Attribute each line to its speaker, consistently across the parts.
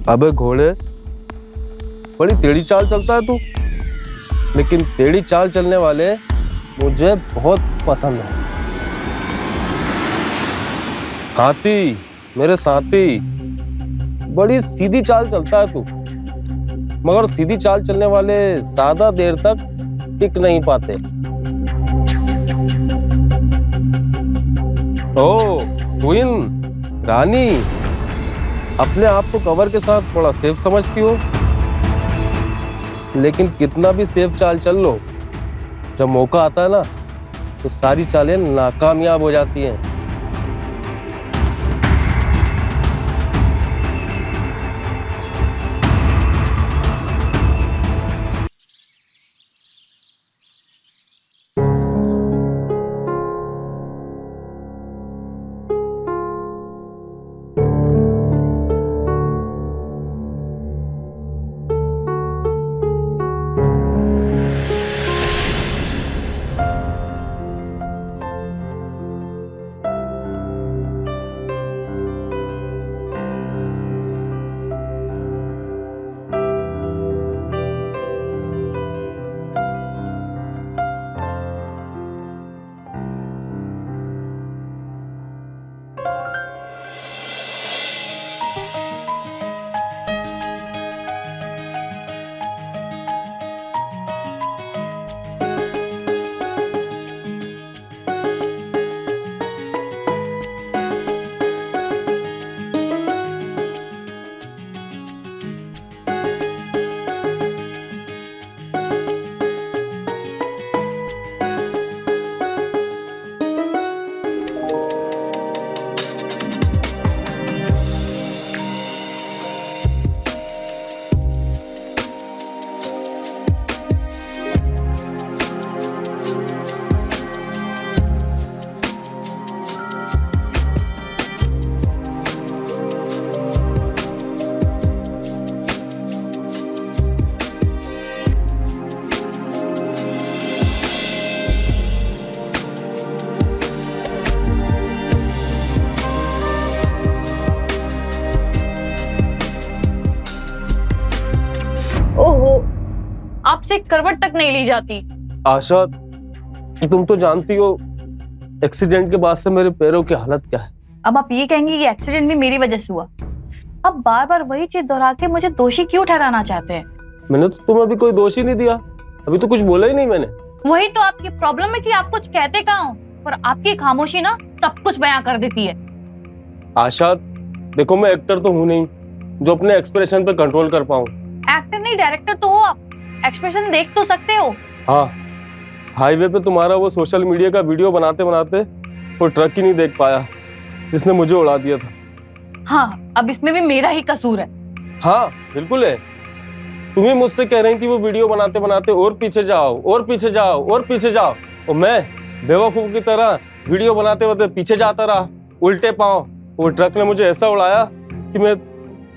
Speaker 1: अबे घोड़े, बड़ी टेढ़ी चाल चलता है तू, लेकिन टेढ़ी चाल चलने वाले मुझे बहुत पसंद है। हाथी मेरे साथी, बड़ी सीधी चाल चलता है तू, मगर सीधी चाल चलने वाले ज्यादा देर तक टिक नहीं पाते। ओ क्वीन रानी, अपने आप को कवर के साथ बड़ा सेफ समझती हो, लेकिन कितना भी सेफ चाल चल लो, जब मौका आता है ना तो सारी चालें नाकामयाब हो जाती हैं।
Speaker 2: ओहो, आपसे करवट तक नहीं ली जाती।
Speaker 1: आशा, तुम तो जानती हो एक्सीडेंट के बाद से मेरे पैरों की हालत क्या है।
Speaker 2: अब आप ये कहेंगे कि एक्सीडेंट भी मेरी वजह से हुआ। अब बार बार वही चीज दोहरा के मुझे दोषी क्यों ठहराना चाहते हैं?
Speaker 1: मैंने तो तुम्हें अभी कोई दोष ही नहीं दिया, अभी तो कुछ बोला ही नहीं मैंने।
Speaker 2: वही तो आपकी प्रॉब्लम है कि आप कुछ कहते कहाँ हो, और आपकी खामोशी ना सब कुछ बयां कर देती है।
Speaker 1: आशा, देखो मैं एक्टर तो हूँ नहीं जो अपने एक्सप्रेशन पे कंट्रोल कर पाऊँ।
Speaker 2: एक्टर नहीं डायरेक्टर तो हो आप, एक्सप्रेशन देख तो सकते हो।
Speaker 1: हाँ, हाईवे पे तुम्हारा वो सोशल मीडिया का वीडियो बनाते बनाते वो ट्रक ही नहीं देख पाया जिसने मुझे उड़ा दिया था।
Speaker 2: हाँ, अब इसमें भी मेरा ही कसूर है।
Speaker 1: हाँ बिल्कुल है, तुम ही मुझसे कह रही थी वो वीडियो बनाते बनाते और पीछे जाओ और पीछे जाओ और पीछे जाओ, और मैं बेवकूफ की तरह वीडियो बनाते बनाते पीछे जाता रहा उल्टे पांव। वो ट्रक ने मुझे ऐसा उड़ाया कि मैं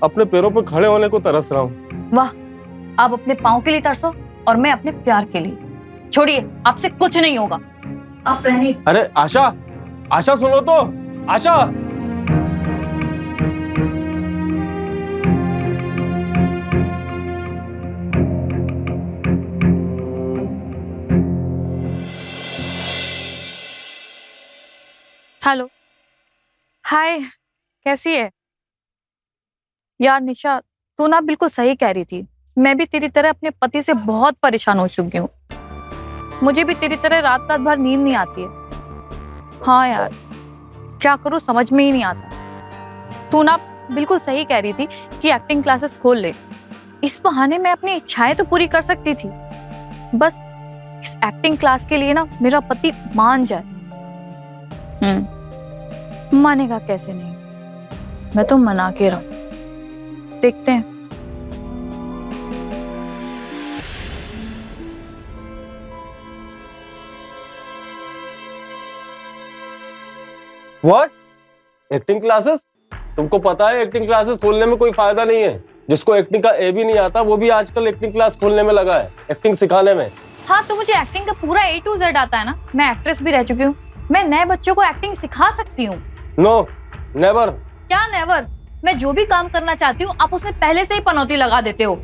Speaker 1: अपने पैरों पर खड़े होने को तरस रहा हूँ।
Speaker 2: वाह, आप अपने पाँव के लिए तरसो और मैं अपने प्यार के लिए। छोड़िए, आपसे कुछ नहीं होगा, आप रहने।
Speaker 1: अरे आशा, आशा सुनो तो, आशा।
Speaker 2: हेलो, हाय, कैसी है? यार निशा, तू ना बिल्कुल सही कह रही थी। मैं भी तेरी तरह अपने पति से बहुत परेशान हो चुकी हूँ। मुझे भी तेरी तरह रात रात भर नींद नहीं आती है। हाँ यार, क्या करूँ समझ में ही नहीं आता। तू ना बिल्कुल सही कह रही थी कि एक्टिंग क्लासेस खोल ले, इस बहाने मैं अपनी इच्छाएं तो पूरी कर सकती थी। बस इस एक्टिंग क्लास के लिए ना मेरा पति मान जाए। मानेगा कैसे नहीं, मैं तो मना के रहूं, देखते हैं।
Speaker 1: व्हाट? Acting classes? तुमको पता है एक्टिंग क्लासेस खोलने में कोई फायदा नहीं है। जिसको एक्टिंग का ए भी नहीं आता वो भी आजकल एक्टिंग क्लास खोलने में लगा है, एक्टिंग सिखाने में।
Speaker 2: हाँ, तो मुझे एक्टिंग का पूरा A to Z आता है ना। मैं एक्ट्रेस भी रह चुकी हूँ, मैं नए बच्चों को एक्टिंग सिखा सकती हूँ।
Speaker 1: No, never.
Speaker 2: क्या नेवर? मैं जो भी काम करना चाहती हूँ आप उसमें पहले से ही पनौती लगा देते हो।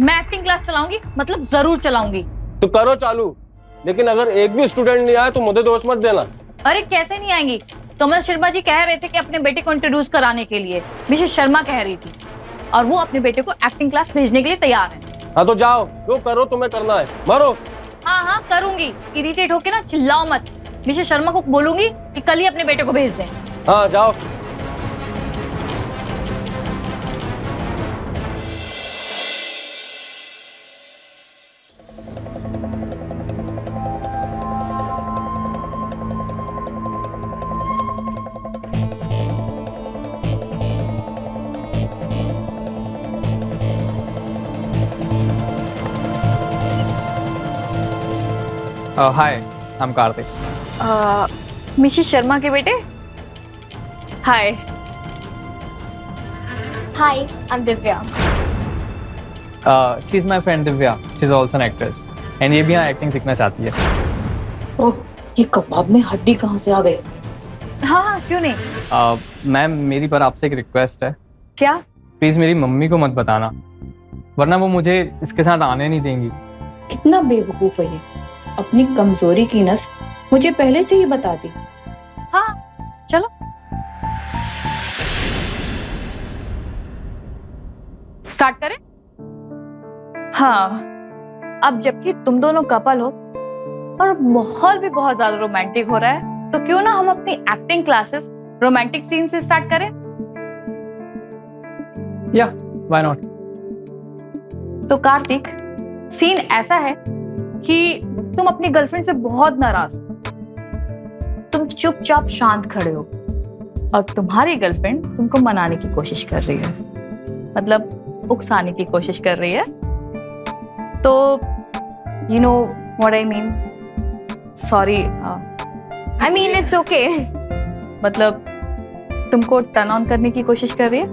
Speaker 2: मैं एक्टिंग क्लास चलाऊंगी, मतलब जरूर चलाऊंगी।
Speaker 1: तो करो चालू, लेकिन अगर एक भी स्टूडेंट नहीं आया तो मुझे दोष मत देना।
Speaker 2: अरे कैसे नहीं आएंगी? कमल शर्मा जी कह रहे थे कि अपने बेटे को इंट्रोड्यूस कराने के लिए मिसेस शर्मा कह रही थी, और वो अपने बेटे को एक्टिंग क्लास भेजने के लिए तैयार है।
Speaker 1: हाँ तो जाओ, जो करो तुम्हें करना है, मारो।
Speaker 2: हाँ हाँ करूंगी, इरिटेट होके ना चिल्लाओ मत। मिसेस शर्मा को बोलूंगी कि कल ही अपने बेटे को भेज दें।
Speaker 1: हाँ जाओ।
Speaker 3: Hi, I'm Karthik.
Speaker 2: Mrs Sharma के बेटे, हाय।
Speaker 4: Hi, I'm Divya.
Speaker 3: She's my friend Divya. She's also an actress. And ये भी यहाँ एक्टिंग सीखना चाहती है।
Speaker 5: ओह, ये कबाब में हड्डी कहाँ से आ गई?
Speaker 2: हाँ हाँ क्यों नहीं।
Speaker 3: मैम मेरी पर आपसे एक रिक्वेस्ट है,
Speaker 2: क्या?
Speaker 3: प्लीज़ मेरी मम्मी को मत बताना, वरना वो मुझे इसके साथ आने नहीं देंगी।
Speaker 5: कितना बेवकूफ है ये, अपनी कमजोरी की नस मुझे पहले से ही बता दी।
Speaker 2: हाँ चलो स्टार्ट करें। हाँ, अब जबकि तुम दोनों कपल हो और माहौल भी बहुत ज्यादा रोमांटिक हो रहा है, तो क्यों ना हम अपनी एक्टिंग क्लासेस रोमांटिक सीन से स्टार्ट करें।
Speaker 3: या व्हाई नॉट।
Speaker 2: तो कार्तिक, सीन ऐसा है कि तुम अपनी गर्लफ्रेंड से बहुत नाराज हो। तुम चुपचाप शांत खड़े हो और तुम्हारी गर्लफ्रेंड तुमको मनाने की कोशिश कर रही है, मतलब उकसाने की कोशिश कर रही है। तो you know what I mean, sorry,
Speaker 4: I mean, it's okay.
Speaker 2: मतलब तुमको टर्न ऑन करने की कोशिश कर रही है।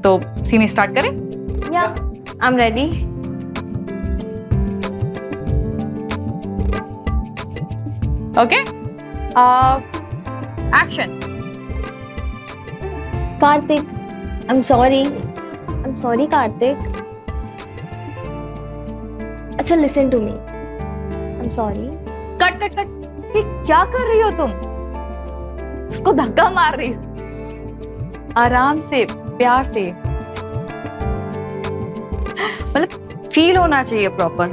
Speaker 2: तो सीन स्टार्ट करें।
Speaker 4: Yeah, I'm ready.
Speaker 2: Okay, action.
Speaker 4: Karthik, I'm sorry. I'm sorry, Karthik. अच्छा, listen to me. I'm sorry.
Speaker 2: Cut cut cut, ये क्या कर रही हो तुम? उसको धक्का मार रही हो। आराम से, प्यार से, मतलब फील होना चाहिए प्रॉपर।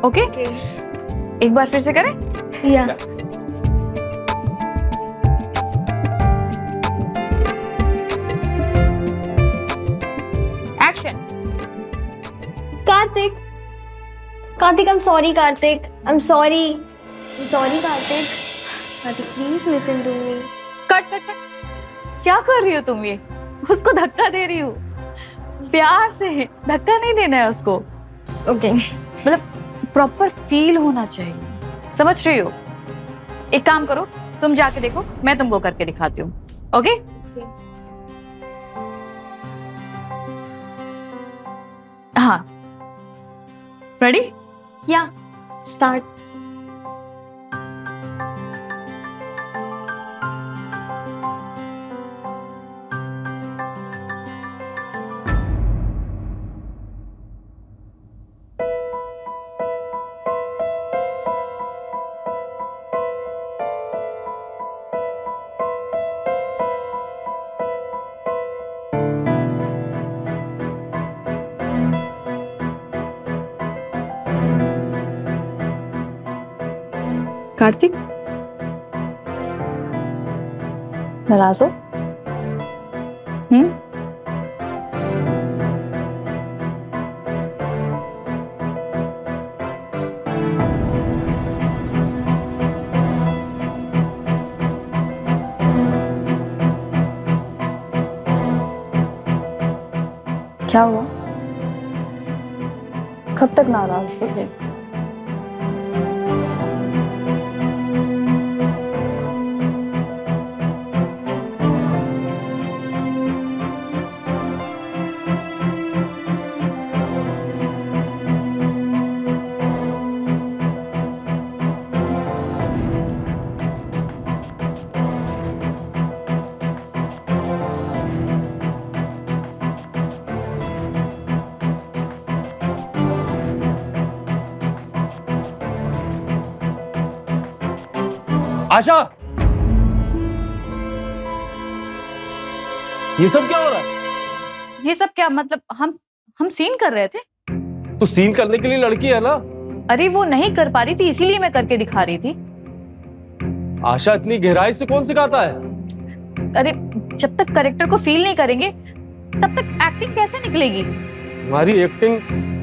Speaker 2: Okay,
Speaker 4: Okay.
Speaker 2: एक बार फिर से करें।
Speaker 4: Yeah.
Speaker 2: Action.
Speaker 4: Karthik. Karthik, I'm sorry, Karthik. I'm sorry. I'm sorry, Karthik. Karthik, please listen to me.
Speaker 2: Cut cut cut, क्या कर रही हो तुम? ये उसको धक्का दे रही हो। प्यार से, धक्का नहीं देना है उसको।
Speaker 4: Okay.
Speaker 2: मतलब प्रॉपर फील होना चाहिए, समझ रही हो? एक काम करो, तुम जाके देखो, मैं तुमको करके दिखाती हूँ। ओके? हाँ, रेडी?
Speaker 4: Yeah. Start.
Speaker 2: कार्तिक, नाराज हो? क्या हुआ? कब तक नाराज थे?
Speaker 1: आशा, ये सब क्या हो रहा है?
Speaker 2: ये सब क्या मतलब? हम सीन कर रहे थे।
Speaker 1: तू सीन करने के लिए लड़की है ना?
Speaker 2: अरे वो नहीं कर पा रही थी इसीलिए मैं करके दिखा रही थी।
Speaker 1: आशा, इतनी गहराई से कौन सिखाता है?
Speaker 2: अरे जब तक कैरेक्टर को फील नहीं करेंगे तब तक एक्टिंग कैसे निकलेगी?
Speaker 1: तुम्हारी एक्टिंग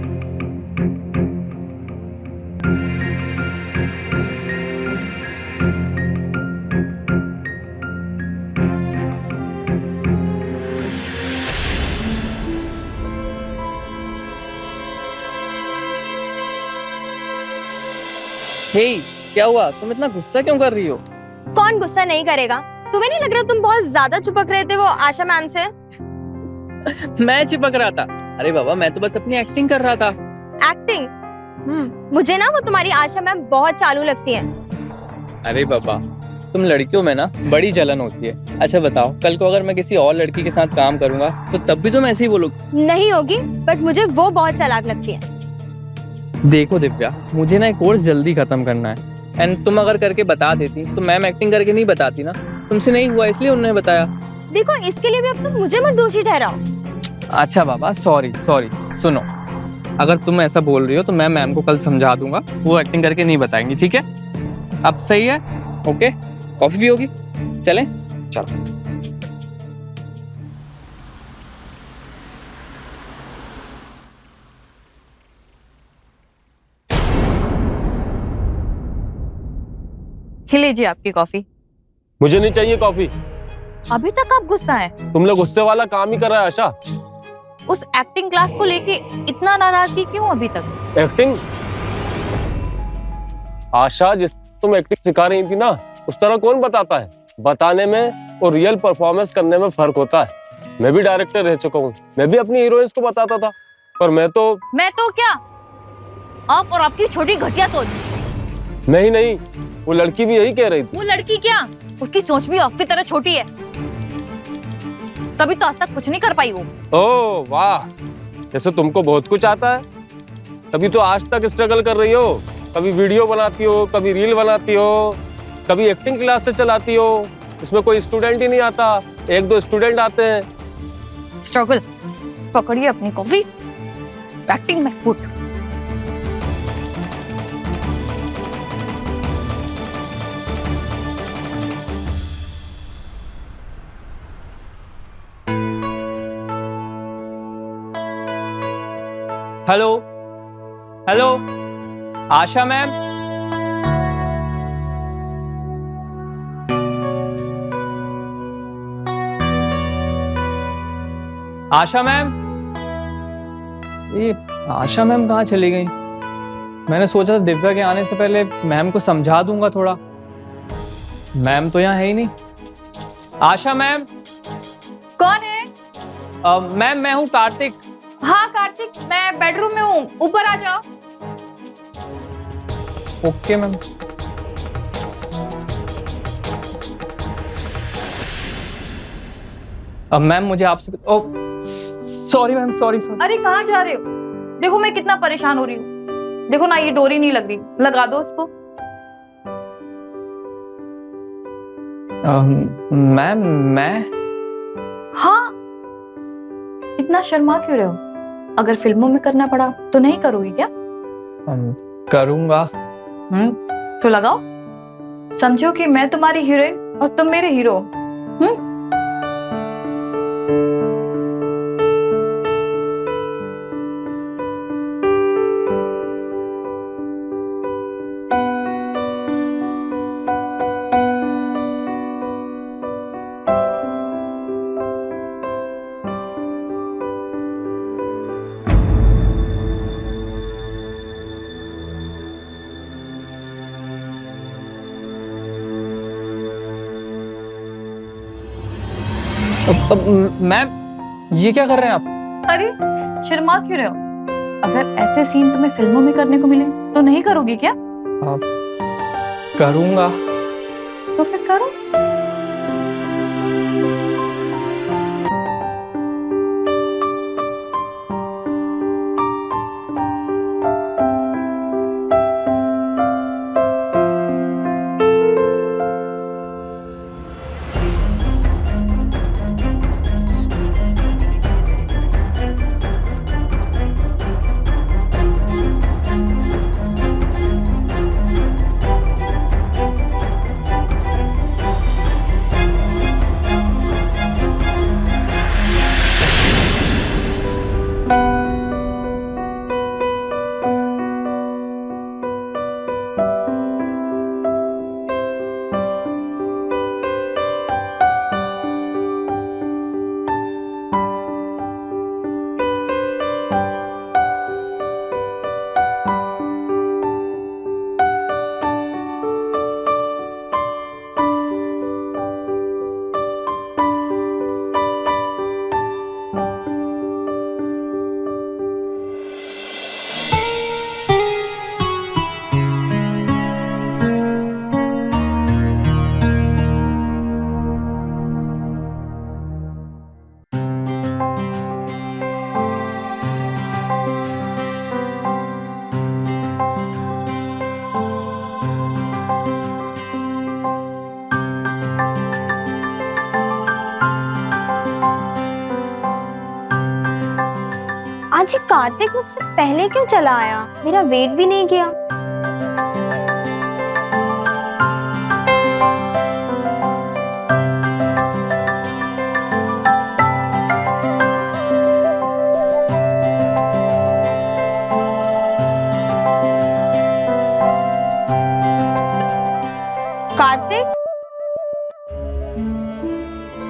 Speaker 3: हे, क्या हुआ? तुम इतना गुस्सा क्यों कर रही हो?
Speaker 4: कौन गुस्सा नहीं करेगा? तुम्हें नहीं लग रहा तुम बहुत ज्यादा चिपक रहे थे वो आशा मैम से?
Speaker 3: मैं चिपक रहा था? अरे बाबा, मैं तो बस अपनी एक्टिंग कर रहा था।
Speaker 4: एक्टिंग? मुझे ना वो तुम्हारी आशा मैम बहुत चालू लगती है।
Speaker 3: अरे बाबा, तुम लड़कियों में ना बड़ी जलन होती है। अच्छा बताओ, कल को अगर मैं किसी और लड़की के साथ काम करूंगा तो तब भी तुम ऐसे ही बोलोगे?
Speaker 4: नहीं होगी, बट मुझे वो बहुत चालाक लगती है।
Speaker 3: देखो दिव्या, मुझे ना एक कोर्स जल्दी खत्म करना है, एंड तुम अगर करके बता देती तो मैम एक्टिंग करके नहीं बताती ना। तुमसे नहीं हुआ इसलिए उन्होंने बताया।
Speaker 4: देखो, इसके लिए भी अब तुम मुझे मत दोषी ठहराओ।
Speaker 3: अच्छा बाबा, सॉरी सॉरी। सुनो, अगर तुम ऐसा बोल रही हो तो मैं मैम को कल समझा दूंगा, वो एक्टिंग करके नहीं बताएंगी, ठीक है? अब सही है? ओके, कॉफी भी होगी, चलें? चलो।
Speaker 2: लीजिए आपकी कॉफी।
Speaker 1: मुझे नहीं चाहिए कॉफी।
Speaker 2: अभी तक आप गुस्सा हैं?
Speaker 1: तुम लोग गुस्से वाला काम ही कर रहा है आशा।
Speaker 2: उस एक्टिंग क्लास को लेके इतना नाराजगी क्यों अभी तक?
Speaker 1: एक्टिंग? आशा, जिस तुम एक्टिंग सिखा रही थी ना, उस तरह कौन बताता है? बताने में और रियल परफॉर्मेंस करने में फर्क होता है। मैं भी डायरेक्टर रह चुका हूँ, मैं भी अपनी हीरोइंस को बताता था, पर मैं तो
Speaker 2: क्या? आप और आपकी छोटी घटिया सोच।
Speaker 1: नहीं, वो लड़की भी यही कह रही थी।
Speaker 2: वो लड़की क्या, उसकी सोच भी आपकी तरह छोटी है, तभी तो आज तक कुछ नहीं कर पाई वो।
Speaker 1: ओह वाह, जैसे तुमको बहुत कुछ आता है, तभी तो आज तक स्ट्रगल कर रही हो। कभी वीडियो बनाती हो, कभी रील बनाती हो, कभी एक्टिंग क्लास से चलाती हो। इसमें कोई स्टूडेंट ही नहीं आता, 1-2 स्टूडेंट आते हैं।
Speaker 2: स्ट्रगल? पकड़िए अपनी कॉफी, एक्टिंग में फुट।
Speaker 3: हेलो हेलो, आशा मैम? आशा मैम? ये आशा मैम कहाँ चली गई? मैंने सोचा था दिव्या के आने से पहले मैम को समझा दूंगा थोड़ा। मैम तो यहाँ है ही नहीं। आशा मैम?
Speaker 2: कौन है?
Speaker 3: मैम, मैं हूँ कार्तिक।
Speaker 2: हाँ कार्तिक, मैं बेडरूम में हूँ, ऊपर आ जाओ।
Speaker 3: Okay ma'am. अब मैम मुझे आपसे सॉरी मैम, सॉरी।
Speaker 2: अरे कहाँ जा रहे हो? देखो मैं कितना परेशान हो रही हूँ। देखो ना, ये डोरी नहीं लग रही, लगा दो इसको।
Speaker 3: मैम, मैं?
Speaker 2: हाँ, इतना शर्मा क्यों रहे हो? अगर फिल्मों में करना पड़ा तो नहीं करोगी क्या?
Speaker 3: करूंगा।
Speaker 2: तो लगाओ। समझो कि मैं तुम्हारी हीरोइन और तुम मेरे हीरो।
Speaker 3: मैम, ये क्या कर रहे हैं आप?
Speaker 2: अरे शर्मा क्यों रहे हो? अगर ऐसे सीन तुम्हें फिल्मों में करने को मिले तो नहीं करोगी क्या?
Speaker 3: करूंगा।
Speaker 2: तो फिर करो।
Speaker 4: आज ये कार्तिक मुझसे पहले क्यों चला आया? मेरा वेट भी नहीं किया। कार्तिक,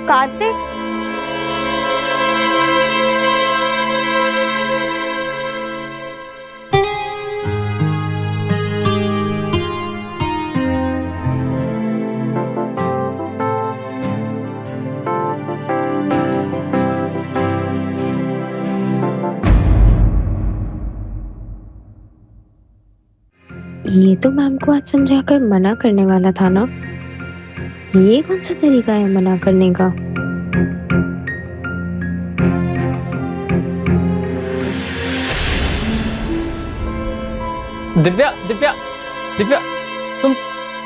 Speaker 4: कार्तिक,
Speaker 6: ये तो मैम को आज समझाकर मना करने वाला था ना। ये कौन सा तरीका है मना करने का?
Speaker 3: दिव्या दिव्या दिव्या,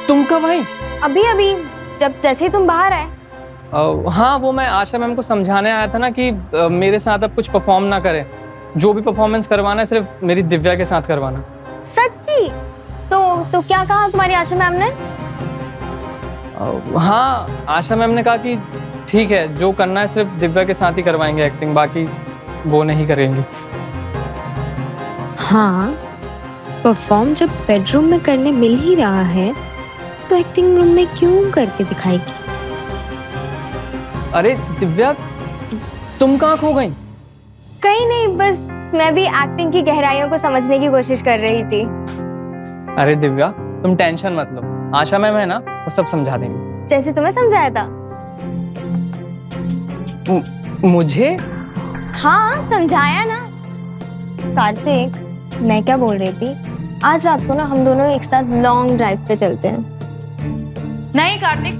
Speaker 3: तुम कब आई?
Speaker 4: अभी अभी, जब जैसे ही तुम बाहर आए।
Speaker 3: हाँ, वो मैं आशा मैम को समझाने आया था ना कि मेरे साथ अब कुछ परफॉर्म ना करें। जो भी परफॉर्मेंस करवाना है सिर्फ मेरी दिव्या के साथ करवाना।
Speaker 4: सच्ची? तो क्या कहा तुम्हारी आशा मैम ने?
Speaker 3: हाँ, आशा मैम ने कहा कि ठीक है, जो करना है सिर्फ दिव्या के साथ ही करवाएंगे एक्टिंग, बाकी वो नहीं करेंगे।
Speaker 6: हाँ, परफॉर्म जब बेडरूम में करने मिल ही रहा है तो एक्टिंग रूम में क्यों करके दिखाएगी?
Speaker 3: अरे दिव्या, तुम कहाँ खो गई?
Speaker 4: कहीं नहीं, बस मैं भी एक्टिंग की गहराइयों को समझने की कोशिश कर रही थी।
Speaker 3: अरे दिव्या, तुम टेंशन मत लो, आशा मैम है ना, वो सब समझा देंगे।
Speaker 4: जैसे तुम्हें समझाया था।
Speaker 3: मुझे?
Speaker 4: हाँ, समझाया ना। कार्तिक, मैं क्या बोल रही थी, आज रात को ना हम दोनों एक साथ लॉन्ग ड्राइव पे चलते हैं।
Speaker 2: नहीं कार्तिक,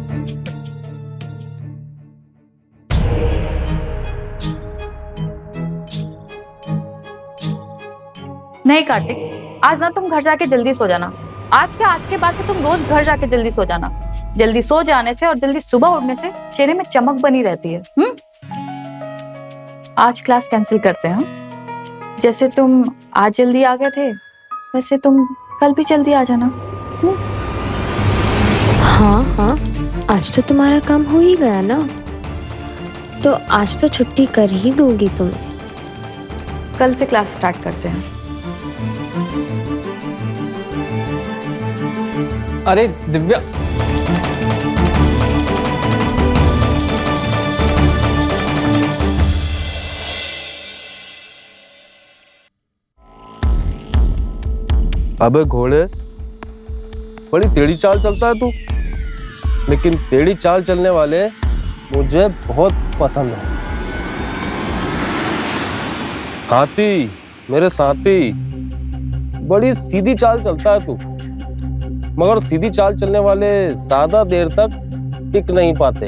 Speaker 2: नहीं कार्तिक, आज ना तुम घर जाके जल्दी सो जाना। आज के बाद से तुम रोज घर जाके जल्दी सो जाना। जल्दी सो जाने से और जल्दी सुबह उठने से चेहरे में चमक बनी रहती है। आज क्लास कैंसिल करते हैं। जैसे तुम आज जल्दी आ गए थे, वैसे तुम कल भी जल्दी आ जाना।
Speaker 6: हाँ हाँ, आज तो तुम्हारा काम हो ही गया ना, तो आज तो छुट्टी कर ही दोगी तुम।
Speaker 2: कल से क्लास स्टार्ट करते हैं।
Speaker 3: अरे दिव्या,
Speaker 1: अबे घोड़े, बड़ी टेढ़ी चाल चलता है तू, लेकिन टेढ़ी चाल चलने वाले मुझे बहुत पसंद है। हाथी, मेरे साथी, बड़ी सीधी चाल चलता है तू, मगर सीधी चाल चलने वाले ज्यादा देर तक टिक नहीं पाते।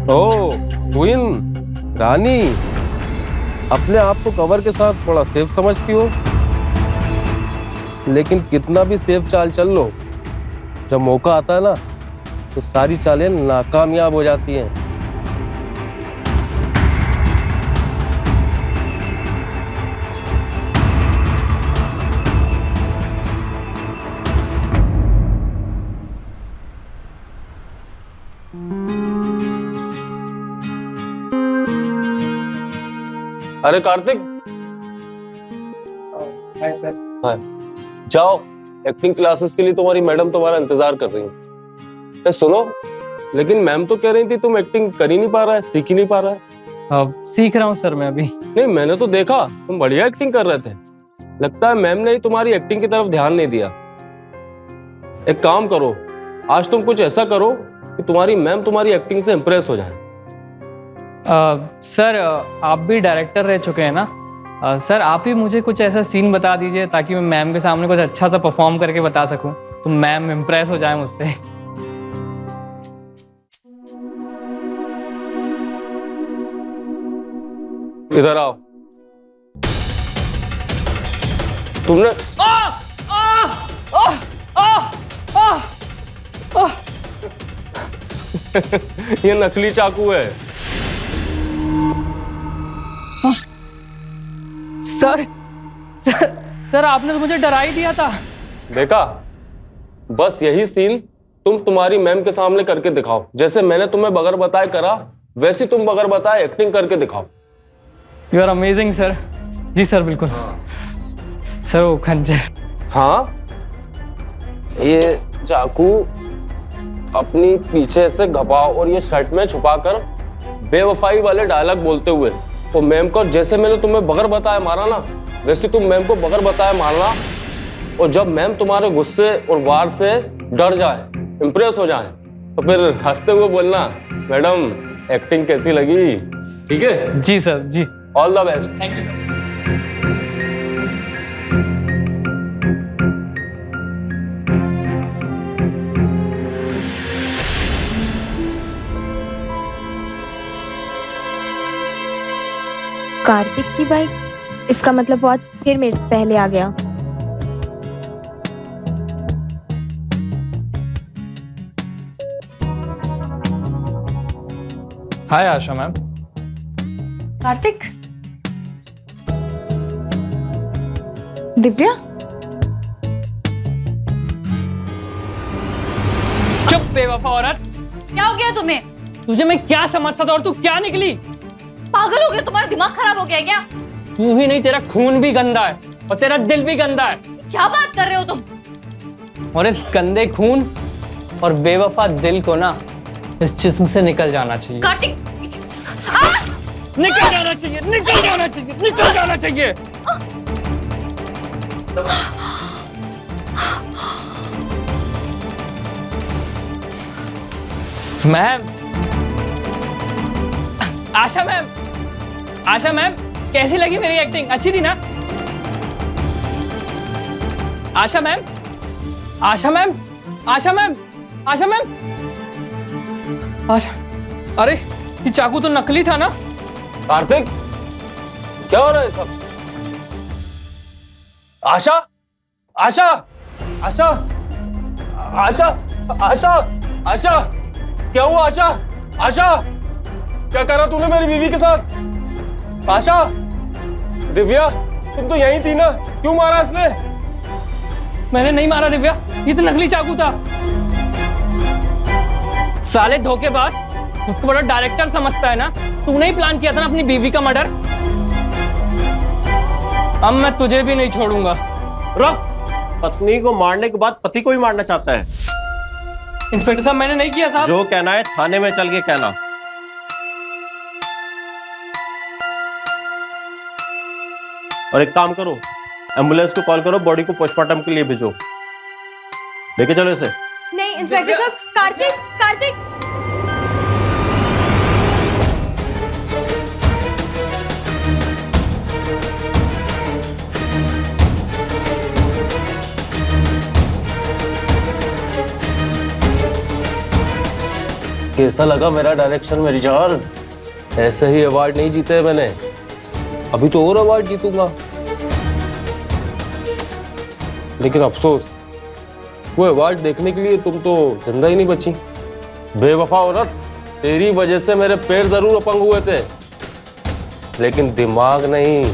Speaker 1: ओ क्वीन, रानी, अपने आप को कवर के साथ बड़ा सेफ समझती हो, लेकिन कितना भी सेफ चाल चल लो, जब मौका आता है ना तो सारी चालें नाकामयाब हो जाती हैं। अरे कार्तिक,
Speaker 3: हाय सर।
Speaker 1: हाँ, जाओ, एक्टिंग क्लासेस के लिए तुम्हारी मैडम तुम्हारा इंतजार कर रही है। सुनो, लेकिन मैम तो कह रही थी तुम एक्टिंग कर ही नहीं पा रहा है, सीख ही नहीं पा रहा है।
Speaker 3: सीख रहा हूँ सर मैं अभी।
Speaker 1: नहीं, मैंने तो देखा तुम बढ़िया एक्टिंग कर रहे थे। लगता है मैम ने ही तुम्हारी एक्टिंग की तरफ ध्यान नहीं दिया। एक काम करो, आज तुम कुछ ऐसा करो कि तुम्हारी मैम तुम्हारी एक्टिंग से इंप्रेस हो जाए।
Speaker 3: सर, आप भी डायरेक्टर रह चुके हैं ना, सर आप ही मुझे कुछ ऐसा सीन बता दीजिए ताकि मैं मैम के सामने कुछ अच्छा सा परफॉर्म करके बता सकूं, तो मैम इम्प्रेस हो जाए मुझसे।
Speaker 1: इधर आओ। तुमने ये नकली चाकू है।
Speaker 3: सर सर सर आपने तो मुझे डरा ही दिया था।
Speaker 1: देखा, बस यही सीन तुम तुम्हारी मैम के सामने करके दिखाओ। जैसे मैंने तुम्हें बगैर बताए करा, वैसे तुम बगैर बताए एक्टिंग करके दिखाओ।
Speaker 3: You are amazing sir. जी सर बिल्कुल। सर वो खंजर।
Speaker 1: हाँ, ये चाकू अपनी पीछे से घपाओ और ये शर्ट में छुपाकर बेवफाई वाले डायलॉग बोलते हुए तो मैम को, जैसे मैंने तुम्हें बगैर बताए मारा ना, वैसे तुम मैम को बगैर बताए मारना। और जब मैम तुम्हारे गुस्से और वार से डर जाए, इंप्रेस हो जाए, तो फिर हंसते हुए बोलना, मैडम एक्टिंग कैसी लगी? ठीक है?
Speaker 3: जी सर जी।
Speaker 1: All the best.
Speaker 3: Thank you sir.
Speaker 6: Kartik की बाइक, इसका मतलब बहुत फिर मेरे से पहले आ गया।
Speaker 3: हाय आशा मैम।
Speaker 2: कार्तिक, दिव्या,
Speaker 3: चुप बेवफा औरत।
Speaker 2: क्या हो गया तुम्हें?
Speaker 3: तुझे मैं क्या समझता था और तू क्या निकली?
Speaker 2: पागल हो गए? तुम्हारा दिमाग खराब हो गया क्या?
Speaker 3: तू ही नहीं, तेरा खून भी गंदा है और तेरा दिल भी गंदा है।
Speaker 2: क्या बात कर रहे हो तुम?
Speaker 3: और इस गंदे खून और बेवफा दिल को ना इस जिस्म से निकल जाना चाहिए।
Speaker 2: कार्तिक,
Speaker 3: निकल जाना चाहिए, निकल जाना चाहिए, निकल जाना चाहिए। मैम, आशा मैम, आशा मैम कैसी लगी मेरी एक्टिंग? अच्छी थी ना? आशा मैम, आशा मैम, आशा मैम, आशा मैम, आशा, अरे ये चाकू तो नकली था ना?
Speaker 1: कार्तिक, क्या हो रहा है सब? आशा, आशा, आशा, आशा, आशा, आशा, क्या हुआ आशा? आशा, क्या करा तूने मेरी बीवी के साथ? आशा, दिव्या, तुम तो यहीं थी ना, क्यों मारा इसने?
Speaker 3: मैंने नहीं मारा दिव्या, ये तो नकली चाकू था। साले धोखेबाज, खुद को बड़ा डायरेक्टर समझता है ना? तूने ही प्लान किया था ना अपनी बीवी का मर्डर। अब मैं तुझे भी नहीं छोड़ूंगा।
Speaker 7: रुक, पत्नी को मारने के बाद पति को भी मारना चाहता है?
Speaker 3: इंस्पेक्टर साहब मैंने नहीं किया साहब।
Speaker 7: जो कहना है थाने में चल के कहना। और एक काम करो, एम्बुलेंस को कॉल करो, बॉडी को पोस्टमार्टम के लिए भेजो। लेके चलो इसे।
Speaker 4: नहीं इंस्पेक्टर साहब, कार्तिक, कार्तिक।
Speaker 1: कैसा लगा मेरा डायरेक्शन मेरी जान? ऐसे ही अवार्ड नहीं जीते मैंने, अभी तो और अवार्ड जीतूंगा। लेकिन अफसोस, वो अवार्ड देखने के लिए तुम तो जिंदा ही नहीं बची। बेवफा औरत, तेरी वजह से मेरे पैर जरूर अपंग हुए थे, लेकिन दिमाग नहीं।